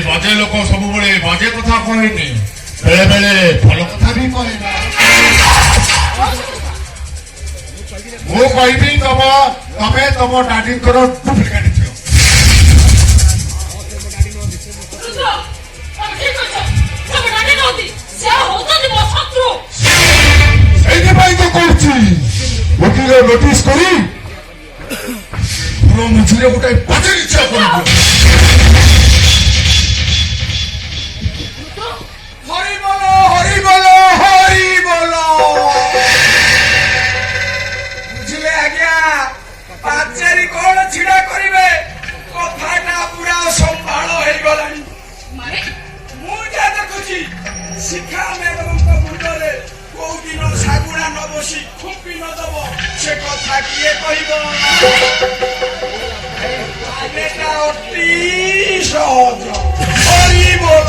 बाजे लोक सब बाजे कथा कहनी बेले बेले भल कथा भी कहना मु कहबी तमे तुम डाडी डुप्लिकेट वकील नोटिस करी मुझे गोटे बाजे इच्छा कर बुझे आज्ञा पाचेरी कौन छिड़ा करेंगे कथा पूरा संभाल हो गला मुझे देखुची शिखा मैडम मुंडे कौ दिन सागुणा न बसी खुंपी न दब से कथा किए कह अति सहज हरि बोल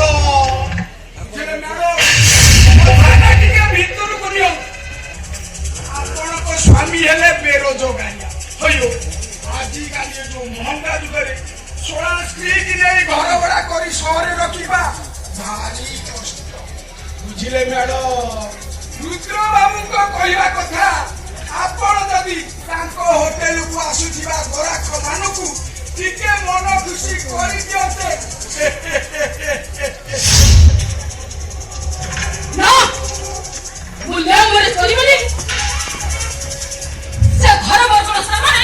स्वामी हेले बेरोजगारिया हयो आजिकाली जो महंगा जुगरे 16 स्त्री की नहीं घर भड़ा करी शहर रखिबा भारी कष्ट बुझिले मैडम रुद्र बाबू को कहवा कथा आपण जदी तांको होटल को आसुथिबा गोराख मानकु टिके मन खुशी करि दियते ना मुल्ला मोरे करिबनी घर बर्तन सामान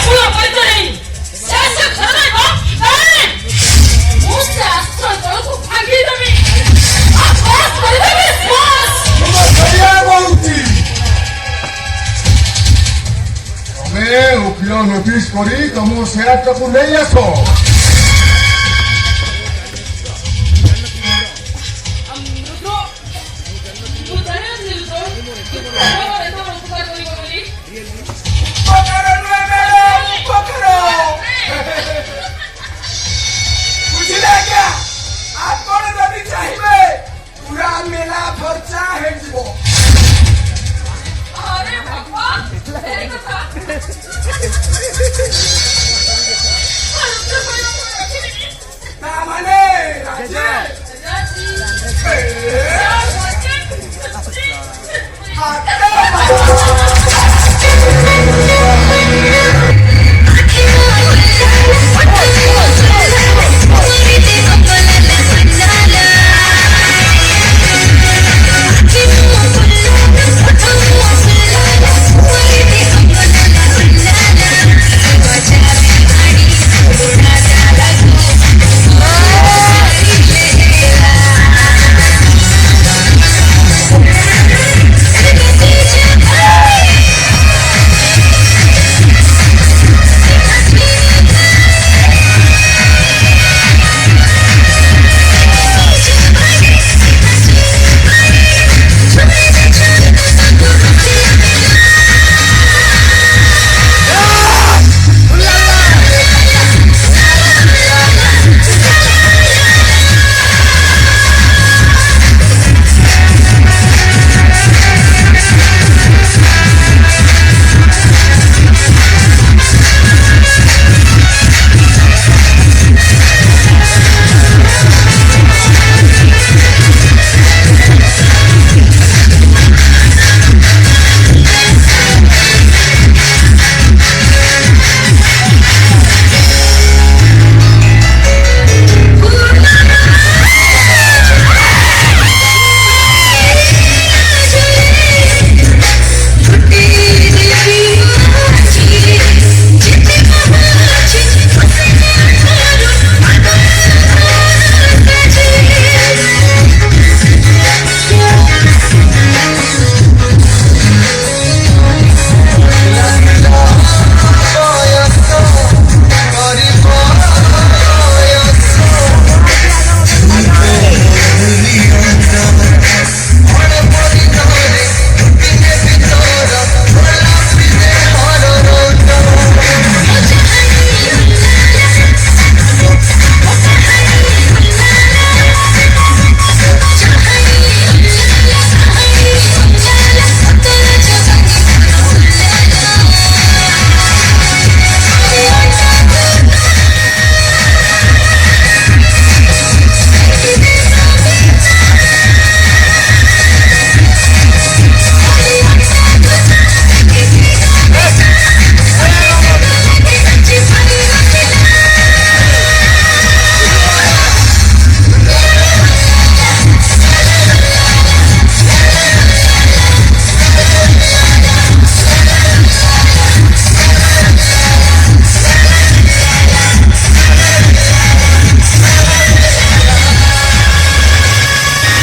फूल पड़ते नहीं से घर को भांगी देवी तमे वकील नोटिस करी तुम शेयर टाक नहीं आस हाँ